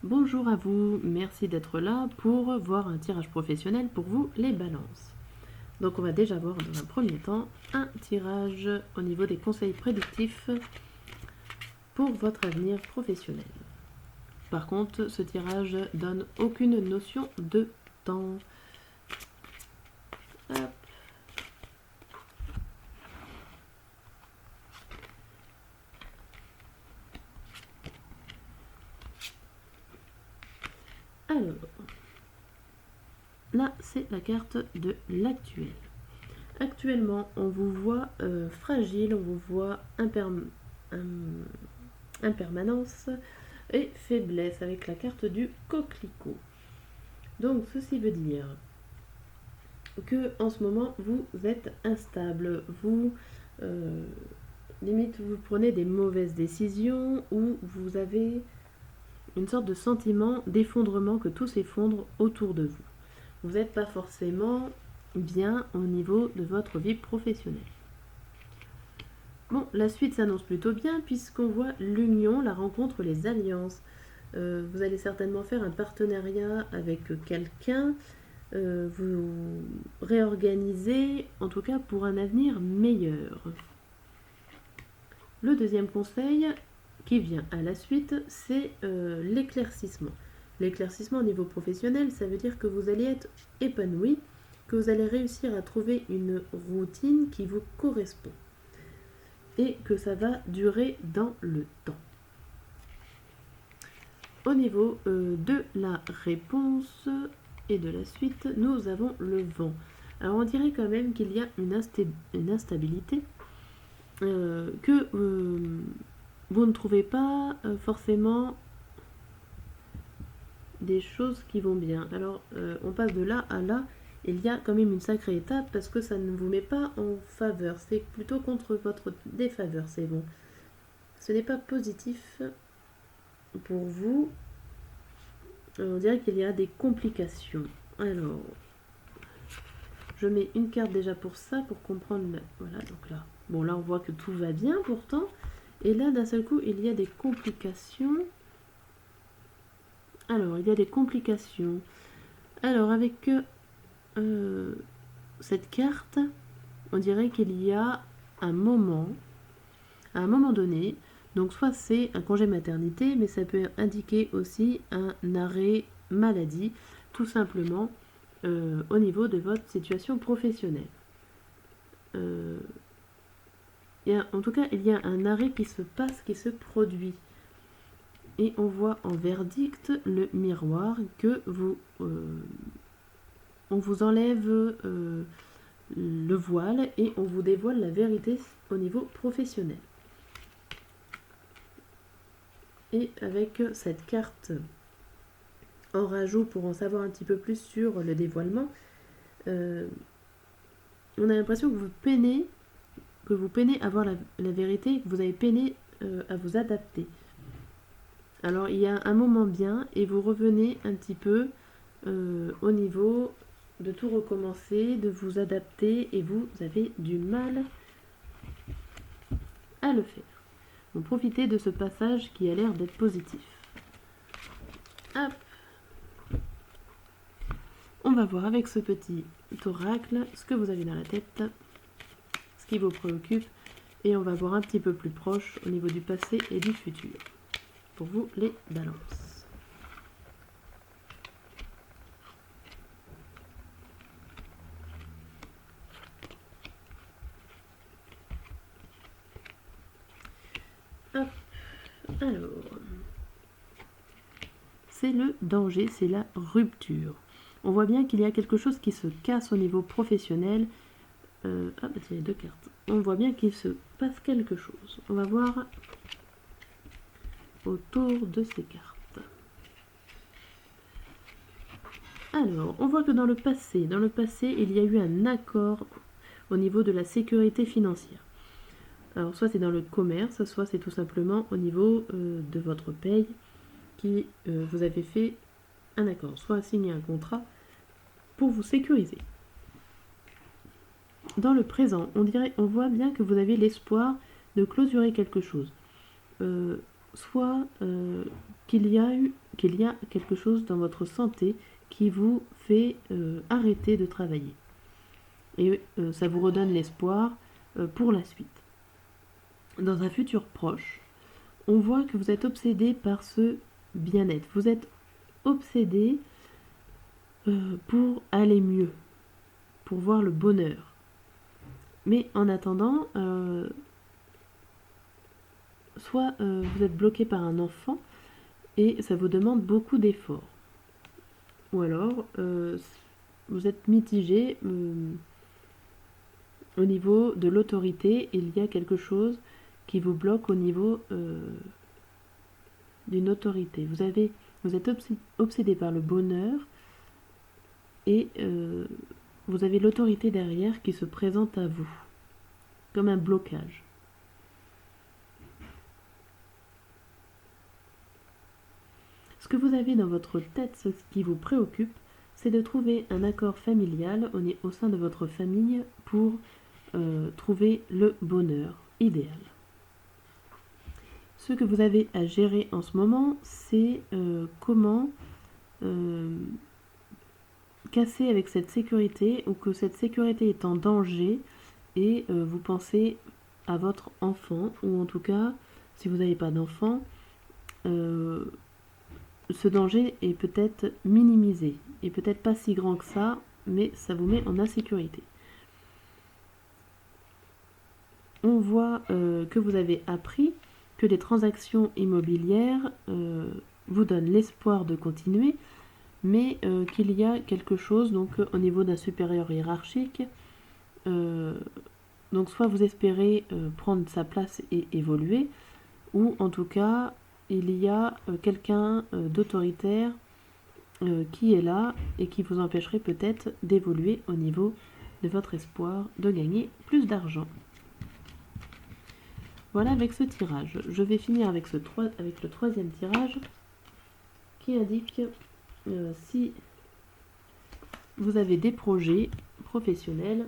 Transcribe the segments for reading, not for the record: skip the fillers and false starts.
Bonjour à vous, merci d'être là pour voir un tirage professionnel pour vous les balances. Donc on va déjà voir dans un premier temps un tirage au niveau des conseils prédictifs pour votre avenir professionnel. Par contre, ce tirage donne aucune notion de temps. Hop. Alors, là c'est la carte de l'actuel. Actuellement, on vous voit fragile, on vous voit impermanence et faiblesse avec la carte du coquelicot. Donc ceci veut dire que en ce moment vous êtes instable, limite vous prenez des mauvaises décisions ou vous avez une sorte de sentiment d'effondrement, que tout s'effondre autour de vous. Vous n'êtes pas forcément bien au niveau de votre vie professionnelle. Bon, la suite s'annonce plutôt bien puisqu'on voit l'union, la rencontre, les alliances. Vous allez certainement faire un partenariat avec quelqu'un, vous réorganiser, en tout cas pour un avenir meilleur. Le deuxième conseil qui vient à la suite, c'est l'éclaircissement. L'éclaircissement au niveau professionnel, ça veut dire que vous allez être épanoui, que vous allez réussir à trouver une routine qui vous correspond et que ça va durer dans le temps. Au niveau de la réponse et de la suite, nous avons le vent. Alors on dirait quand même qu'il y a une instabilité, que vous ne trouvez pas forcément des choses qui vont bien. Alors on passe de là à là, il y a quand même une sacrée étape parce que ça ne vous met pas en faveur, c'est plutôt contre votre défaveur, c'est bon. Ce n'est pas positif pour vous. On dirait qu'il y a des complications. Alors, je mets une carte déjà pour ça, pour comprendre. Voilà, donc là. Bon, là, on voit que tout va bien pourtant. Et là, d'un seul coup, il y a des complications. Alors, il y a des complications. Alors, avec cette carte, on dirait qu'il y a un moment, à un moment donné, donc soit c'est un congé maternité, mais ça peut indiquer aussi un arrêt maladie, tout simplement au niveau de votre situation professionnelle. En tout cas, il y a un arrêt qui se passe, qui se produit. Et on voit en verdict le miroir que on vous enlève le voile et on vous dévoile la vérité au niveau professionnel. Et avec cette carte en rajout pour en savoir un petit peu plus sur le dévoilement, on a l'impression que vous peinez à voir la vérité, que vous avez peiné à vous adapter. Alors il y a un moment bien et vous revenez un petit peu au niveau de tout recommencer, de vous adapter et vous avez du mal à le faire. Donc profitez de ce passage qui a l'air d'être positif. Hop. On va voir avec ce petit oracle ce que vous avez dans la tête, ce qui vous préoccupe, et on va voir un petit peu plus proche au niveau du passé et du futur. Pour vous, les balances. Hop. Alors, c'est le danger, c'est la rupture. On voit bien qu'il y a quelque chose qui se casse au niveau professionnel. Ah, bah tiens, il y a deux cartes. On voit bien qu'il se passe quelque chose. On va voir autour de ces cartes. Alors, on voit que dans le passé, il y a eu un accord au niveau de la sécurité financière. Alors, soit c'est dans le commerce, soit c'est tout simplement au niveau de votre paye qui vous avez fait un accord, soit signé un contrat pour vous sécuriser. Dans le présent, on voit bien que vous avez l'espoir de clôturer quelque chose. Soit qu'il y a eu qu'il y a quelque chose dans votre santé qui vous fait arrêter de travailler. Et ça vous redonne l'espoir pour la suite. Dans un futur proche, on voit que vous êtes obsédé par ce bien-être. Vous êtes obsédé pour aller mieux, pour voir le bonheur. Mais en attendant, soit vous êtes bloqué par un enfant et ça vous demande beaucoup d'efforts. Ou alors, vous êtes mitigé au niveau de l'autorité. Il y a quelque chose qui vous bloque au niveau d'une autorité. Vous êtes obsédé par le bonheur et vous avez l'autorité derrière qui se présente à vous, comme un blocage. Ce que vous avez dans votre tête, ce qui vous préoccupe, c'est de trouver un accord familial au sein de votre famille pour trouver le bonheur idéal. Ce que vous avez à gérer en ce moment, c'est comment casser avec cette sécurité, ou que cette sécurité est en danger et vous pensez à votre enfant, ou en tout cas, si vous n'avez pas d'enfant, ce danger est peut-être minimisé, et peut-être pas si grand que ça, mais ça vous met en insécurité. On voit que vous avez appris que les transactions immobilières vous donnent l'espoir de continuer, mais qu'il y a quelque chose donc au niveau d'un supérieur hiérarchique. Donc soit vous espérez prendre sa place et évoluer, ou en tout cas il y a quelqu'un d'autoritaire qui est là et qui vous empêcherait peut-être d'évoluer au niveau de votre espoir de gagner plus d'argent. Voilà avec ce tirage. Je vais finir avec le troisième tirage qui indique si vous avez des projets professionnels,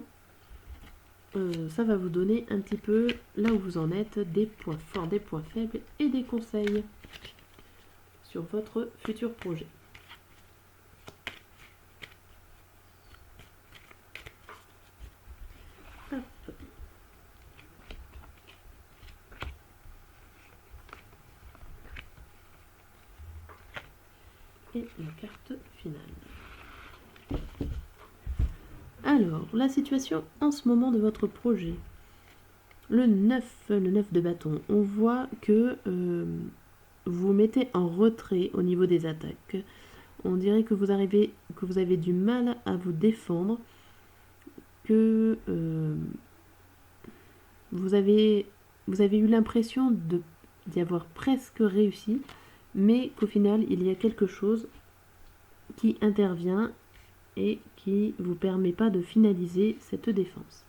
ça va vous donner un petit peu là où vous en êtes, des points forts, des points faibles et des conseils sur votre futur projet. Hop. Et la carte finale. Alors, la situation en ce moment de votre projet. Le 9 de bâton, on voit que vous mettez en retrait au niveau des attaques. On dirait que vous avez du mal à vous défendre, que vous avez eu l'impression d'y avoir presque réussi, mais qu'au final, il y a quelque chose qui intervient et qui ne vous permet pas de finaliser cette défense.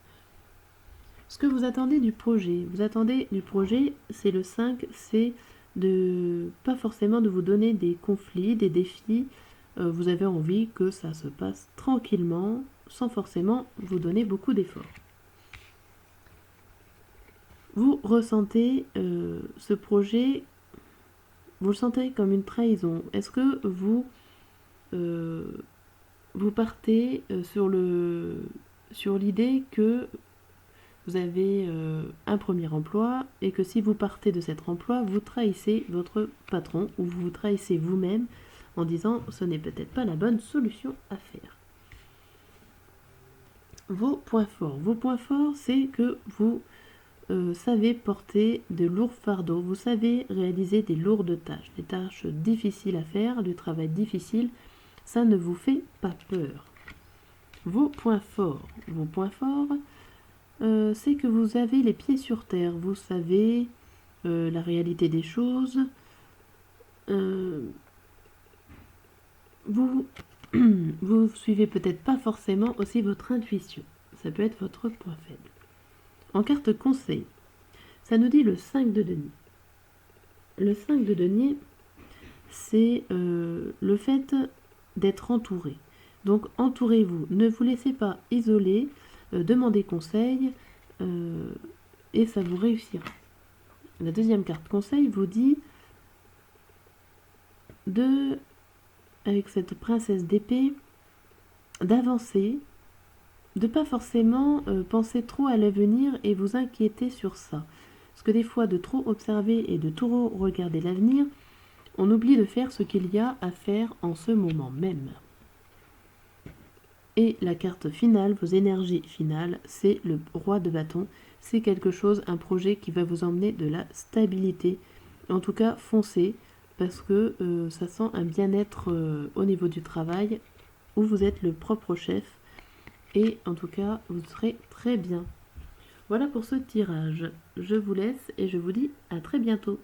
Ce que vous attendez du projet, c'est le 5, c'est pas forcément de vous donner des conflits, des défis. Vous avez envie que ça se passe tranquillement, sans forcément vous donner beaucoup d'efforts. Vous ressentez ce projet, vous le sentez comme une trahison. Est-ce que vous partez sur l'idée que vous avez un premier emploi et que si vous partez de cet emploi, vous trahissez votre patron ou vous trahissez vous-même en disant ce n'est peut-être pas la bonne solution à faire. Vos points forts, c'est que vous savez porter de lourds fardeaux, vous savez réaliser des lourdes tâches, des tâches difficiles à faire, du travail difficile, ça ne vous fait pas peur. Vos points forts, c'est que vous avez les pieds sur terre, vous savez la réalité des choses, vous suivez peut-être pas forcément aussi votre intuition, ça peut être votre point faible. En carte conseil, ça nous dit le 5 de denier. Le 5 de denier, c'est le fait d'être entouré. Donc entourez-vous, ne vous laissez pas isoler, demandez conseil et ça vous réussira. La deuxième carte conseil vous dit avec cette princesse d'épée, d'avancer, de pas forcément penser trop à l'avenir et vous inquiéter sur ça. Parce que des fois, de trop observer et de trop regarder l'avenir, on oublie de faire ce qu'il y a à faire en ce moment même. Et la carte finale, vos énergies finales, c'est le roi de bâton. C'est quelque chose, un projet qui va vous emmener de la stabilité. En tout cas, foncez, parce que ça sent un bien-être au niveau du travail, où vous êtes le propre chef. Et en tout cas, vous serez très bien. Voilà pour ce tirage. Je vous laisse et je vous dis à très bientôt.